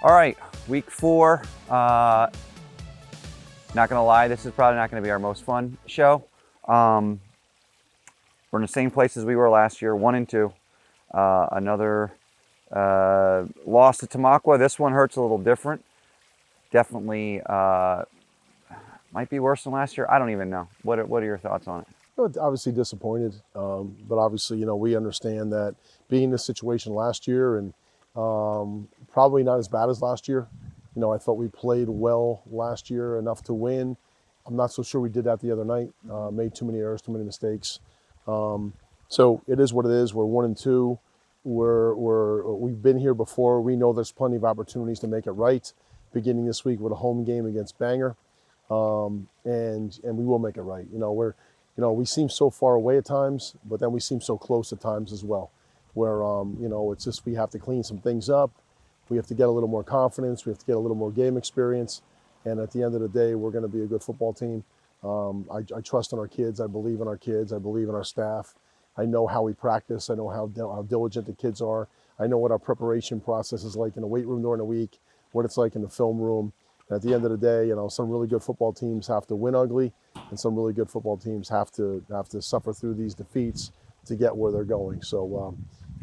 All right, week 4. Not gonna lie, this is probably not gonna be our most fun show. We're in the same place as we were last year, 1-2. Another loss to Tamaqua. This one hurts a little different. Definitely might be worse than last year. I don't even know. What are your thoughts on it? Obviously disappointed, but obviously, we understand that being in this situation last year and probably not as bad as last year. I thought we played well last year, enough to win. I'm not so sure we did that the other night. Made too many errors, too many mistakes. So it is what it is. We're 1-2. We've been here before. We know there's plenty of opportunities to make it right. Beginning this week with a home game against Bangor, and we will make it right. We seem so far away at times, but then we seem so close at times as well. Where it's just we have to clean some things up. We have to get a little more confidence. We have to get a little more game experience. And at the end of the day, we're going to be a good football team. I trust in our kids. I believe in our kids. I believe in our staff. I know how we practice. I know how diligent the kids are. I know what our preparation process is like in the weight room during the week, what it's like in the film room. And at the end of the day, some really good football teams have to win ugly, and some really good football teams have to suffer through these defeats to get where they're going. So,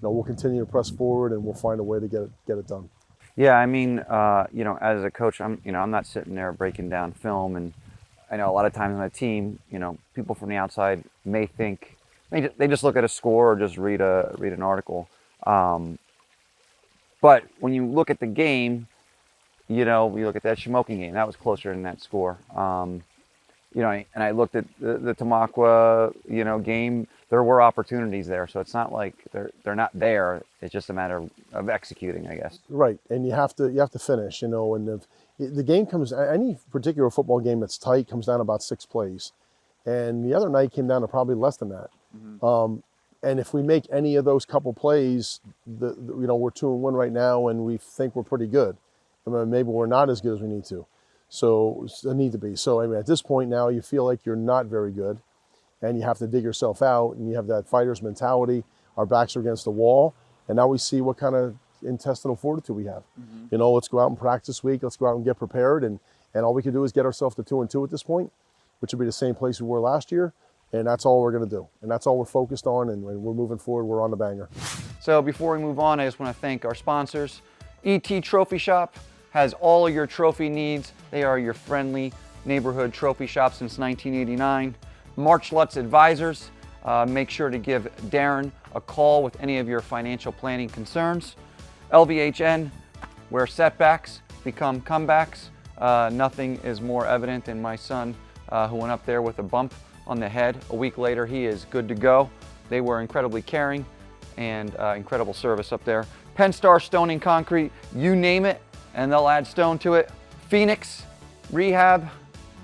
we'll continue to press forward, and we'll find a way to get it done. Yeah, I mean, as a coach, I'm not sitting there breaking down film, and I know a lot of times on a team, people from the outside may think they just look at a score or just read an article. But when you look at the game, you look at that Shamokin game, that was closer than that score. And I looked at the Tamaqua, game. There were opportunities there, so it's not like they're not there. It's just a matter of executing, I guess. Right, and you have to finish. And the game any particular football game that's tight comes down to about 6 plays, and the other night came down to probably less than that. Mm-hmm. And if we make any of those couple plays, we're 2-1 right now, and we think we're pretty good. I mean, maybe we're not as good as we need to. So at this point now, you feel like you're not very good, and you have to dig yourself out, and you have that fighter's mentality. Our backs are against the wall, and now we see what kind of intestinal fortitude we have. Mm-hmm. Let's go out and practice this week. Let's go out and get prepared, and all we can do is get ourselves to 2-2 at this point, which would be the same place we were last year, and that's all we're going to do, and that's all we're focused on, and we're moving forward. We're on the Bangor. So before we move on, I just want to thank our sponsors. ET Trophy Shop has all of your trophy needs. They are your friendly neighborhood trophy shop since 1989. March Lutz Advisors. Make sure to give Darren a call with any of your financial planning concerns. LVHN, where setbacks become comebacks. Nothing is more evident than my son who went up there with a bump on the head. A week later, he is good to go. They were incredibly caring and incredible service up there. Penn-Star Stone and Concrete, you name it, and they'll add stone to it. Phoenix Rehab,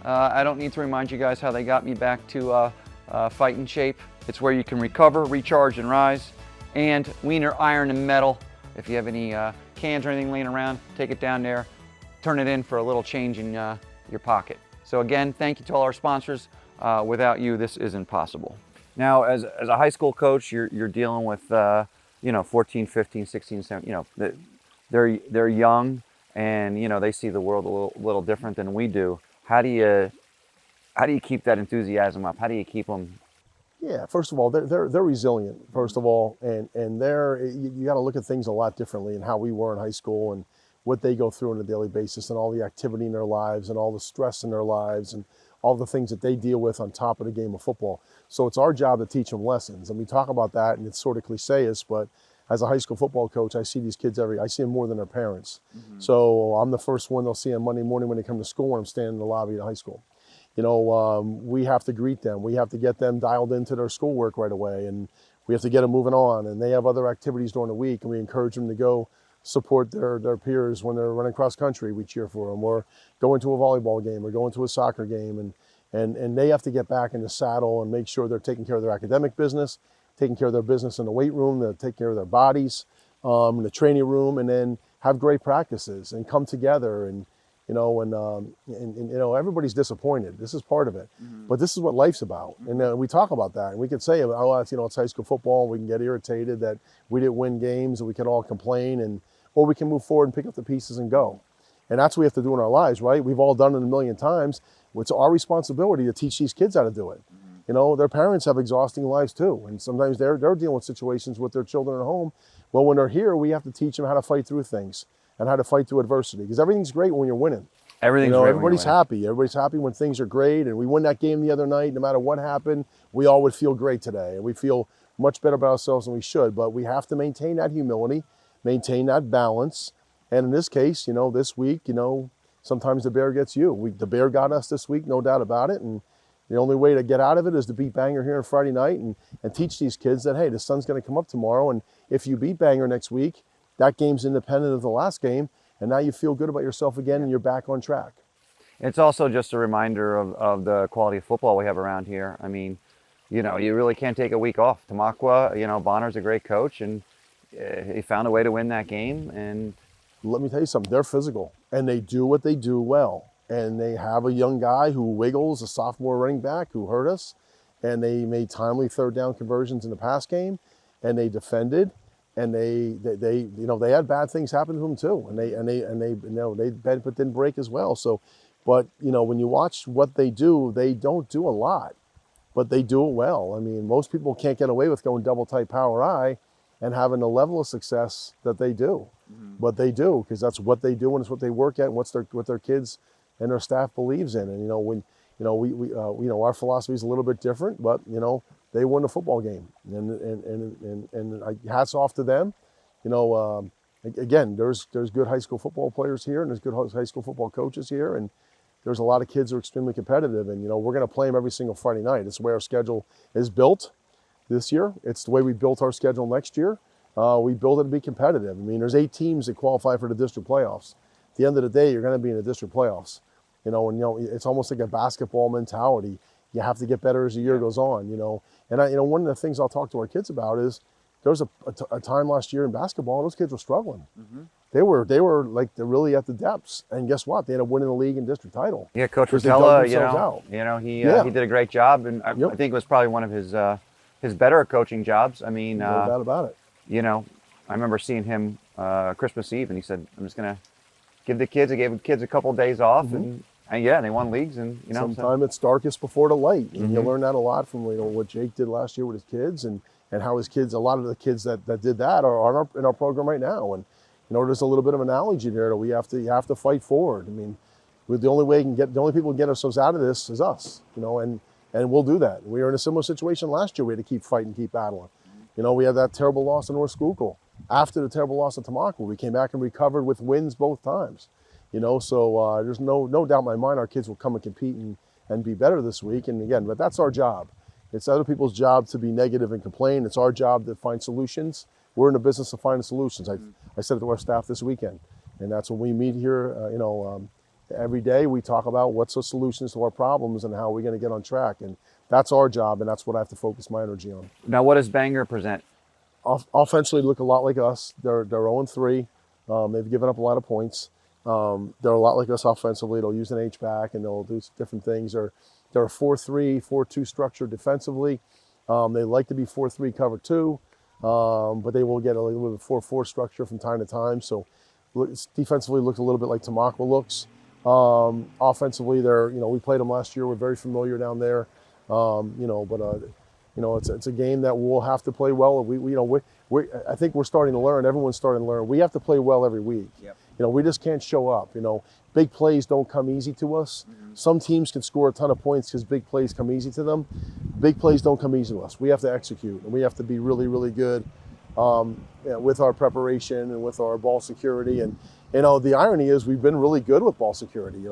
I don't need to remind you guys how they got me back to fighting shape. It's where you can recover, recharge, and rise. And Wiener Iron and Metal. If you have any cans or anything laying around, take it down there, turn it in for a little change in your pocket. So again, thank you to all our sponsors. Without you, this isn't possible. Now, as a high school coach, you're dealing with 14, 15, 16, 17. They're young, and they see the world a little different than we do. How do you keep that enthusiasm up? How do you keep them? Yeah, first of all, they're resilient. First of all, and you got to look at things a lot differently and how we were in high school and what they go through on a daily basis and all the activity in their lives and all the stress in their lives and all the things that they deal with on top of the game of football. So it's our job to teach them lessons. And we talk about that, and it's sort of cliché, but as a high school football coach, I see these kids I see them more than their parents. Mm-hmm. So I'm the first one they'll see on Monday morning when they come to school, and I'm standing in the lobby of high school. We have to greet them. We have to get them dialed into their schoolwork right away, and we have to get them moving on. And they have other activities during the week, and we encourage them to go support their peers when they're running cross country. We cheer for them, or go into a volleyball game, or go into a soccer game, and they have to get back in the saddle and make sure they're taking care of their academic business, taking care of their business in the weight room, they're taking care of their bodies, in the training room, and then have great practices and come together and everybody's disappointed. This is part of it, but this is what life's about. And we talk about that, and we could say, it's high school football. We can get irritated that we didn't win games, and we can all complain, or we can move forward and pick up the pieces and go. And that's what we have to do in our lives, right? We've all done it a million times. It's our responsibility to teach these kids how to do it. You know, their parents have exhausting lives too, and sometimes they're dealing with situations with their children at home. Well, when they're here, we have to teach them how to fight through things and how to fight through adversity, because everything's great when you're winning. Everything's great. When Everybody's you're winning. happy. Everybody's happy when things are great, and we won that game the other night. No matter what happened, we all would feel great today, and we feel much better about ourselves than we should. But we have to maintain that humility, maintain that balance. And in this case, you know, this week, you know, sometimes the bear gets you. The bear got us this week, no doubt about it. And the only way to get out of it is to beat Bangor here on Friday night and teach these kids that, hey, the sun's going to come up tomorrow. And if you beat Bangor next week, that game's independent of the last game. And now you feel good about yourself again and you're back on track. It's also just a reminder of the quality of football we have around here. I mean, you know, you really can't take a week off. Tamaqua, you know, Bonner's a great coach, and he found a way to win that game. And let me tell you something, they're physical and they do what they do well. And they have a young guy who wiggles, a sophomore running back who hurt us, and they made timely third down conversions in the pass game, and they defended, and they you know, they had bad things happen to them too, and they you know, they bent but didn't break as well. So, but you know, when you watch what they do, they don't do a lot, but they do it well. I mean, most people can't get away with going double tight power I and having the level of success that they do, but they do, because that's what they do and it's what they work at and what their kids and their staff believes in. And you know, when you know we you know, our philosophy is a little bit different, but you know, they won the football game, and hats off to them. You know, again, there's good high school football players here, and there's good high school football coaches here, and there's a lot of kids who are extremely competitive. And you know, we're going to play them every single Friday night. It's the way our schedule is built this year. It's the way we built our schedule next year. We built it to be competitive. I mean, there's 8 teams that qualify for the district playoffs. At the end of the day, you're going to be in the district playoffs. You know, and you know, it's almost like a basketball mentality. You have to get better as the year goes on. You know, and you know, one of the things I'll talk to our kids about is there was a time last year in basketball, those kids were struggling. They were like, they're really at the depths, and guess what? They ended up winning the league and district title. yeah, Coach Rotella, you know, he did a great job, and I think it was probably one of his better coaching jobs. I mean, no doubt about it. You know, I remember seeing him Christmas Eve, and he said, "I'm just gonna give the kids." I gave the kids a couple of days off, and yeah, they won leagues, and you know, sometimes it's darkest before the light, and you learn that a lot from, you know, what Jake did last year with his kids, and how his kids, a lot of the kids that did that are in our program right now. And you know, there's a little bit of analogy there that you have to fight forward. I mean, the only people who can get ourselves out of this is us, you know, and we'll do that. We were in a similar situation last year. We had to keep fighting, keep battling. You know, we had that terrible loss to North Schuylkill. After the terrible loss to Tamaqua, we came back and recovered with wins both times. You know, so there's no doubt in my mind our kids will come and compete and be better this week. And again, but that's our job. It's other people's job to be negative and complain. It's our job to find solutions. We're in the business of finding solutions. I said it to our staff this weekend, and that's when we meet here. You know, every day we talk about what's the solutions to our problems and how we're going to get on track. And that's our job, and that's what I have to focus my energy on. Now, what does Bangor present? Offensively, look a lot like us. They're 0-3. They've given up a lot of points. They're a lot like us offensively. They'll use an H-back and they'll do different things. They're a 4-3, 4-2 structure defensively. They like to be 4-3 cover 2, but they will get a little bit of 4-4 structure from time to time. So defensively looks a little bit like Tamaqua looks. Offensively, we played them last year. We're very familiar down there. It's a game that we'll have to play well. I think we're starting to learn. Everyone's starting to learn. We have to play well every week. Yep. You know, we just can't show up. You know, big plays don't come easy to us. Some teams can score a ton of points because big plays come easy to them. Big plays don't come easy to us. We have to execute, and we have to be really, really good with our preparation and with our ball security. And you know, the irony is we've been really good with ball security.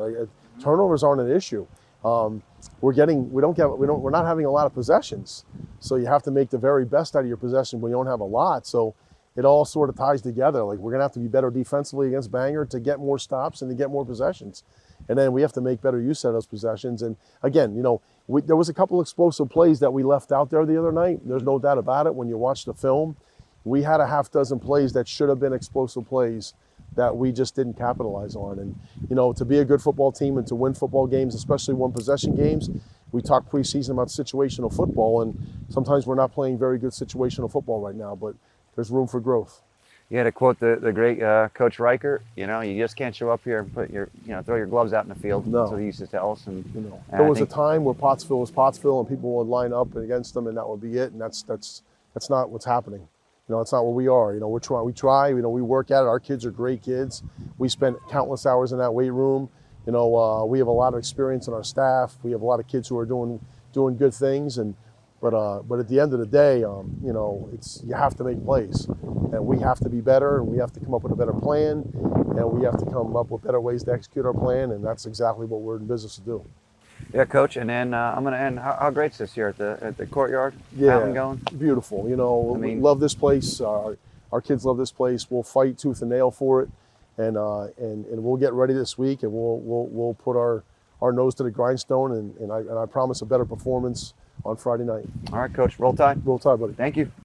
Turnovers aren't an issue. We're not having a lot of possessions, so you have to make the very best out of your possession when you don't have a lot. So it all sort of ties together. Like, we're gonna have to be better defensively against Bangor to get more stops and to get more possessions, and then we have to make better use of those possessions. And again, you know, there was a couple explosive plays that we left out there the other night. There's no doubt about it. When you watch the film, we had a half dozen plays that should have been explosive plays that we just didn't capitalize on. And, you know, to be a good football team and to win football games, especially one-possession games, we talk preseason about situational football, and sometimes we're not playing very good situational football right now, but there's room for growth. You had to quote the great Coach Riker. You know, you just can't show up here and put your, throw your gloves out in the field. No. That's what he used to tell us. And There was a time where Pottsville was Pottsville, and people would line up against them, and that would be it. And that's not what's happening. It's not where we are. We try. We work at it. Our kids are great kids. We spent countless hours in that weight room. We have a lot of experience in our staff. We have a lot of kids who are doing good things. But at the end of the day, you have to make plays, and we have to be better, and we have to come up with a better plan, and we have to come up with better ways to execute our plan, and that's exactly what we're in business to do. Yeah, Coach. And then I'm going to end. How great's this here at the courtyard? Yeah, Fountain going? Beautiful. We love this place. Our kids love this place. We'll fight tooth and nail for it, and we'll get ready this week, and we'll put our nose to the grindstone, and I promise a better performance on Friday night. All right, Coach. Roll Tide. Roll Tide, buddy. Thank you.